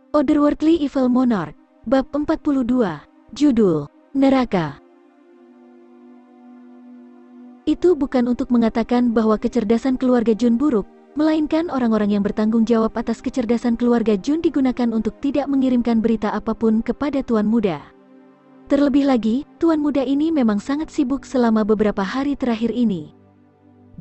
Otherworldly Evil Monarch, Bab 42, Judul, Neraka. Itu bukan untuk mengatakan bahwa kecerdasan keluarga Jun buruk, melainkan orang-orang yang bertanggung jawab atas kecerdasan keluarga Jun digunakan untuk tidak mengirimkan berita apapun kepada Tuan Muda. Terlebih lagi, Tuan Muda ini memang sangat sibuk selama beberapa hari terakhir ini.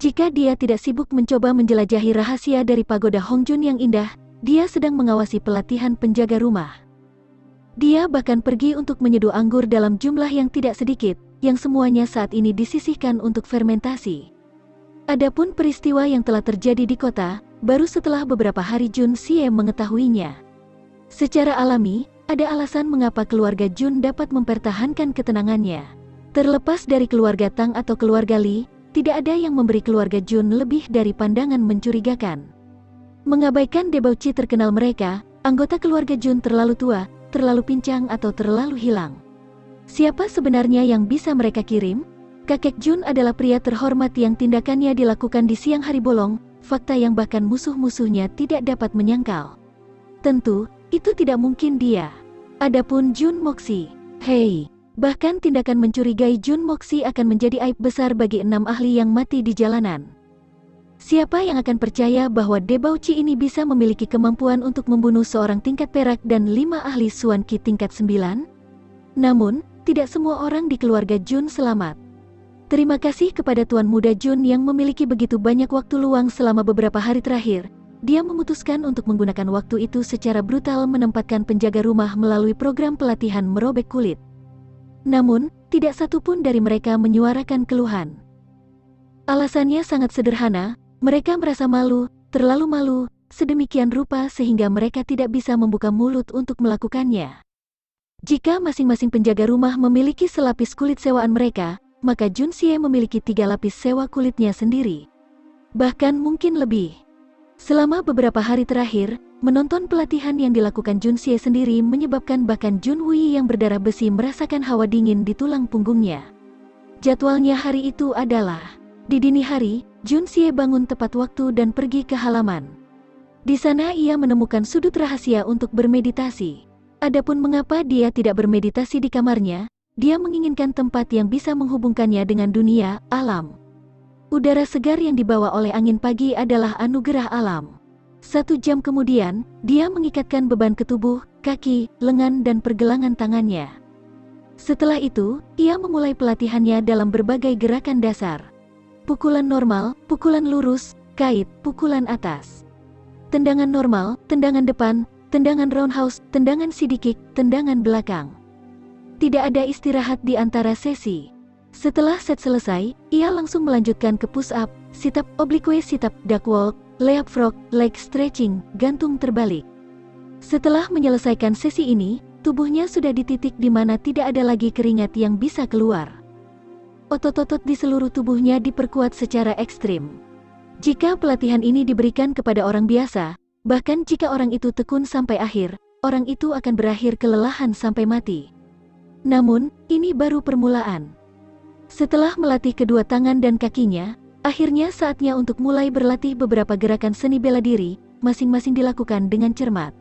Jika dia tidak sibuk mencoba menjelajahi rahasia dari pagoda Hongjun yang indah, dia sedang mengawasi pelatihan penjaga rumah. Dia bahkan pergi untuk menyeduh anggur dalam jumlah yang tidak sedikit, yang semuanya saat ini disisihkan untuk fermentasi. Adapun peristiwa yang telah terjadi di kota, baru setelah beberapa hari Jun Xie mengetahuinya. Secara alami, ada alasan mengapa keluarga Jun dapat mempertahankan ketenangannya. Terlepas dari keluarga Tang atau keluarga Li, tidak ada yang memberi keluarga Jun lebih dari pandangan mencurigakan. Mengabaikan debauci terkenal mereka, anggota keluarga Jun terlalu tua, terlalu pincang atau terlalu hilang. Siapa sebenarnya yang bisa mereka kirim? Kakek Jun adalah pria terhormat yang tindakannya dilakukan di siang hari bolong, fakta yang bahkan musuh-musuhnya tidak dapat menyangkal. Tentu, itu tidak mungkin dia. Adapun Jun Moxi, bahkan tindakan mencurigai Jun Moxi akan menjadi aib besar bagi 6 ahli yang mati di jalanan. Siapa yang akan percaya bahwa debauci ini bisa memiliki kemampuan untuk membunuh seorang tingkat perak dan 5 ahli Suan Qi tingkat 9? Namun, tidak semua orang di keluarga Jun selamat. Terima kasih kepada Tuan Muda Jun yang memiliki begitu banyak waktu luang selama beberapa hari terakhir. Dia memutuskan untuk menggunakan waktu itu secara brutal menempatkan penjaga rumah melalui program pelatihan merobek kulit. Namun, tidak satu pun dari mereka menyuarakan keluhan. Alasannya sangat sederhana. Mereka merasa malu, terlalu malu, sedemikian rupa sehingga mereka tidak bisa membuka mulut untuk melakukannya. Jika masing-masing penjaga rumah memiliki selapis kulit sewaan mereka, maka Jun Xie memiliki 3 lapis sewa kulitnya sendiri. Bahkan mungkin lebih. Selama beberapa hari terakhir, menonton pelatihan yang dilakukan Jun Xie sendiri menyebabkan bahkan Jun Hui yang berdarah besi merasakan hawa dingin di tulang punggungnya. Jadwalnya hari itu adalah di dini hari, Jun Xie bangun tepat waktu dan pergi ke halaman. Di sana ia menemukan sudut rahasia untuk bermeditasi. Adapun mengapa dia tidak bermeditasi di kamarnya, dia menginginkan tempat yang bisa menghubungkannya dengan dunia, alam. Udara segar yang dibawa oleh angin pagi adalah anugerah alam. 1 jam kemudian, dia mengikatkan beban ke tubuh, kaki, lengan dan pergelangan tangannya. Setelah itu, ia memulai pelatihannya dalam berbagai gerakan dasar. Pukulan normal, pukulan lurus, kait, pukulan atas. Tendangan normal, tendangan depan, tendangan roundhouse, tendangan sidikik, tendangan belakang. Tidak ada istirahat di antara sesi. Setelah set selesai, ia langsung melanjutkan ke push up, sit up, oblique sit up, duck walk, layup frog, leg stretching, gantung terbalik. Setelah menyelesaikan sesi ini, tubuhnya sudah di titik di mana tidak ada lagi keringat yang bisa keluar. Otot-otot di seluruh tubuhnya diperkuat secara ekstrim. Jika pelatihan ini diberikan kepada orang biasa, bahkan jika orang itu tekun sampai akhir, orang itu akan berakhir kelelahan sampai mati. Namun, ini baru permulaan. Setelah melatih kedua tangan dan kakinya, akhirnya saatnya untuk mulai berlatih beberapa gerakan seni bela diri, masing-masing dilakukan dengan cermat.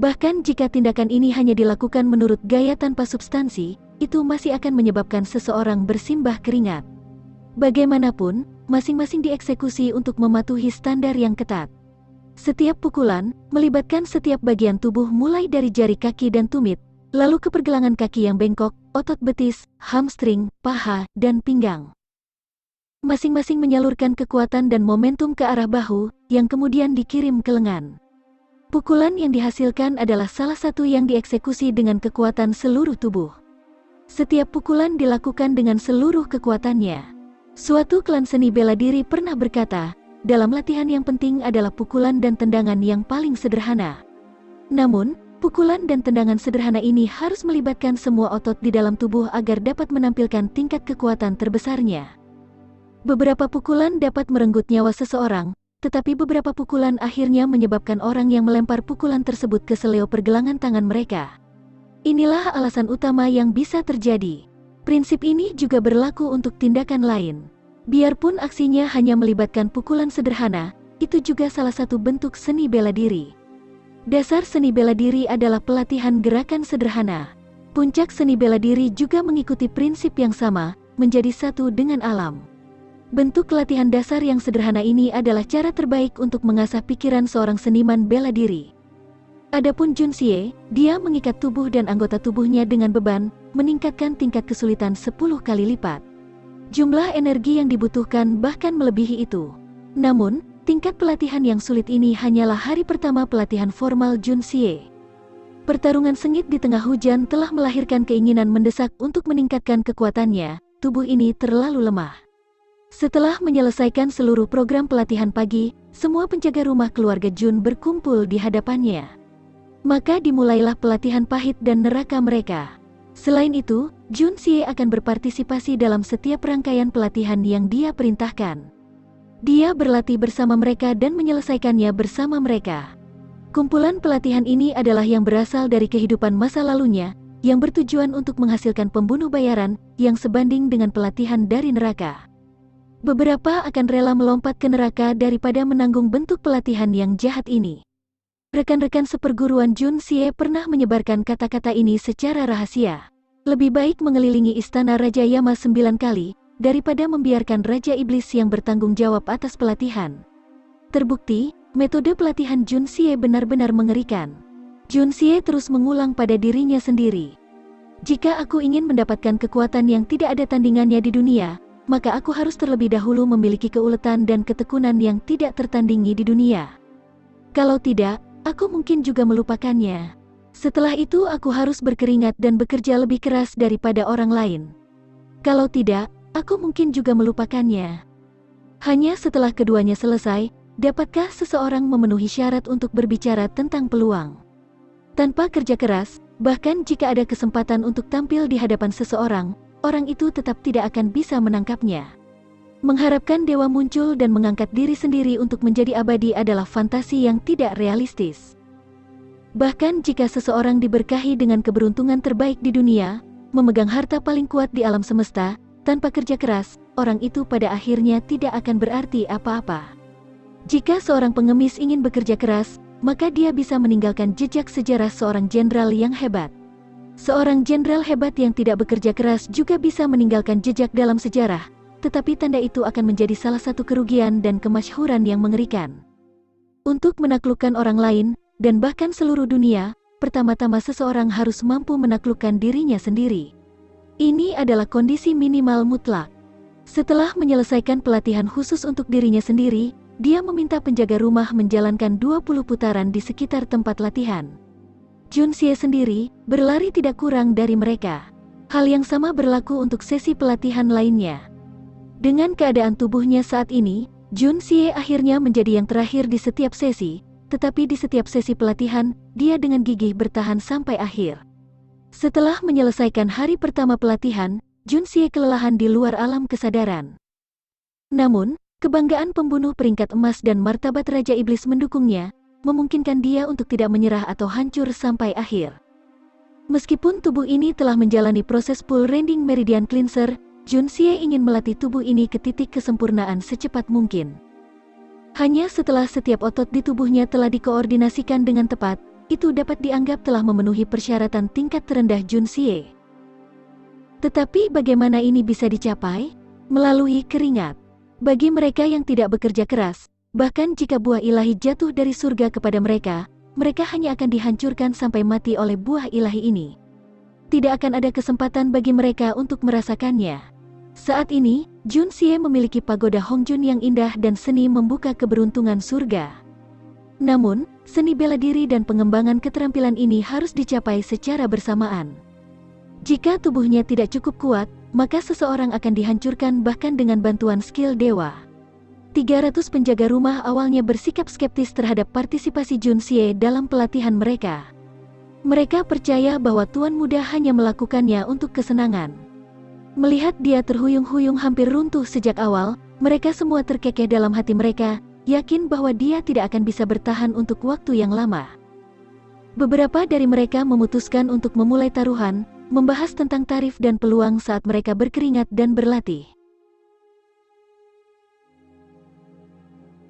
Bahkan jika tindakan ini hanya dilakukan menurut gaya tanpa substansi, itu masih akan menyebabkan seseorang bersimbah keringat. Bagaimanapun, masing-masing dieksekusi untuk mematuhi standar yang ketat. Setiap pukulan, melibatkan setiap bagian tubuh mulai dari jari kaki dan tumit, lalu ke pergelangan kaki yang bengkok, otot betis, hamstring, paha, dan pinggang. Masing-masing menyalurkan kekuatan dan momentum ke arah bahu, yang kemudian dikirim ke lengan. Pukulan yang dihasilkan adalah salah satu yang dieksekusi dengan kekuatan seluruh tubuh. Setiap pukulan dilakukan dengan seluruh kekuatannya. Suatu klan seni bela diri pernah berkata, dalam latihan yang penting adalah pukulan dan tendangan yang paling sederhana. Namun, pukulan dan tendangan sederhana ini harus melibatkan semua otot di dalam tubuh agar dapat menampilkan tingkat kekuatan terbesarnya. Beberapa pukulan dapat merenggut nyawa seseorang, tetapi beberapa pukulan akhirnya menyebabkan orang yang melempar pukulan tersebut ke seleo pergelangan tangan mereka. Inilah alasan utama yang bisa terjadi. Prinsip ini juga berlaku untuk tindakan lain. Biarpun aksinya hanya melibatkan pukulan sederhana, itu juga salah satu bentuk seni bela diri. Dasar seni bela diri adalah pelatihan gerakan sederhana. Puncak seni bela diri juga mengikuti prinsip yang sama, menjadi satu dengan alam. Bentuk latihan dasar yang sederhana ini adalah cara terbaik untuk mengasah pikiran seorang seniman bela diri. Adapun Jun Xie, dia mengikat tubuh dan anggota tubuhnya dengan beban, meningkatkan tingkat kesulitan 10 kali lipat. Jumlah energi yang dibutuhkan bahkan melebihi itu. Namun, tingkat pelatihan yang sulit ini hanyalah hari pertama pelatihan formal Jun Xie. Pertarungan sengit di tengah hujan telah melahirkan keinginan mendesak untuk meningkatkan kekuatannya. Tubuh ini terlalu lemah. Setelah menyelesaikan seluruh program pelatihan pagi, semua penjaga rumah keluarga Jun berkumpul di hadapannya. Maka dimulailah pelatihan pahit dan neraka mereka. Selain itu, Jun Xie akan berpartisipasi dalam setiap rangkaian pelatihan yang dia perintahkan. Dia berlatih bersama mereka dan menyelesaikannya bersama mereka. Kumpulan pelatihan ini adalah yang berasal dari kehidupan masa lalunya, yang bertujuan untuk menghasilkan pembunuh bayaran, yang sebanding dengan pelatihan dari neraka. Beberapa akan rela melompat ke neraka daripada menanggung bentuk pelatihan yang jahat ini. Rekan-rekan seperguruan Jun Xie pernah menyebarkan kata-kata ini secara rahasia. Lebih baik mengelilingi istana Raja Yama 9 kali, daripada membiarkan Raja Iblis yang bertanggung jawab atas pelatihan. Terbukti, metode pelatihan Jun Xie benar-benar mengerikan. Jun Xie terus mengulang pada dirinya sendiri. Jika aku ingin mendapatkan kekuatan yang tidak ada tandingannya di dunia, maka aku harus terlebih dahulu memiliki keuletan dan ketekunan yang tidak tertandingi di dunia. Kalau tidak, aku mungkin juga melupakannya. Setelah itu aku harus berkeringat dan bekerja lebih keras daripada orang lain. Kalau tidak, aku mungkin juga melupakannya. Hanya setelah keduanya selesai, dapatkah seseorang memenuhi syarat untuk berbicara tentang peluang? Tanpa kerja keras, bahkan jika ada kesempatan untuk tampil di hadapan seseorang, orang itu tetap tidak akan bisa menangkapnya. Mengharapkan dewa muncul dan mengangkat diri sendiri untuk menjadi abadi adalah fantasi yang tidak realistis. Bahkan jika seseorang diberkahi dengan keberuntungan terbaik di dunia, memegang harta paling kuat di alam semesta, tanpa kerja keras, orang itu pada akhirnya tidak akan berarti apa-apa. Jika seorang pengemis ingin bekerja keras, maka dia bisa meninggalkan jejak sejarah seorang jenderal yang hebat. Seorang jenderal hebat yang tidak bekerja keras juga bisa meninggalkan jejak dalam sejarah, tetapi tanda itu akan menjadi salah satu kerugian dan kemasyhuran yang mengerikan. Untuk menaklukkan orang lain, dan bahkan seluruh dunia, pertama-tama seseorang harus mampu menaklukkan dirinya sendiri. Ini adalah kondisi minimal mutlak. Setelah menyelesaikan pelatihan khusus untuk dirinya sendiri, dia meminta penjaga rumah menjalankan 20 putaran di sekitar tempat latihan. Jun Xie sendiri berlari tidak kurang dari mereka. Hal yang sama berlaku untuk sesi pelatihan lainnya. Dengan keadaan tubuhnya saat ini, Jun Xie akhirnya menjadi yang terakhir di setiap sesi, tetapi di setiap sesi pelatihan, dia dengan gigih bertahan sampai akhir. Setelah menyelesaikan hari pertama pelatihan, Jun Xie kelelahan di luar alam kesadaran. Namun, kebanggaan pembunuh peringkat emas dan martabat Raja Iblis mendukungnya, memungkinkan dia untuk tidak menyerah atau hancur sampai akhir. Meskipun tubuh ini telah menjalani proses full rending meridian cleanser, Jun Xie ingin melatih tubuh ini ke titik kesempurnaan secepat mungkin. Hanya setelah setiap otot di tubuhnya telah dikoordinasikan dengan tepat, itu dapat dianggap telah memenuhi persyaratan tingkat terendah Jun Xie. Tetapi bagaimana ini bisa dicapai? Melalui keringat. Bagi mereka yang tidak bekerja keras, bahkan jika buah ilahi jatuh dari surga kepada mereka, mereka hanya akan dihancurkan sampai mati oleh buah ilahi ini. Tidak akan ada kesempatan bagi mereka untuk merasakannya. Saat ini, Jun Xie memiliki pagoda Hongjun yang indah dan seni membuka keberuntungan surga. Namun, seni bela diri dan pengembangan keterampilan ini harus dicapai secara bersamaan. Jika tubuhnya tidak cukup kuat, maka seseorang akan dihancurkan bahkan dengan bantuan skill dewa. 300 penjaga rumah awalnya bersikap skeptis terhadap partisipasi Jun Xie dalam pelatihan mereka. Mereka percaya bahwa tuan muda hanya melakukannya untuk kesenangan. Melihat dia terhuyung-huyung hampir runtuh sejak awal, mereka semua terkekeh dalam hati mereka, yakin bahwa dia tidak akan bisa bertahan untuk waktu yang lama. Beberapa dari mereka memutuskan untuk memulai taruhan, membahas tentang tarif dan peluang saat mereka berkeringat dan berlatih.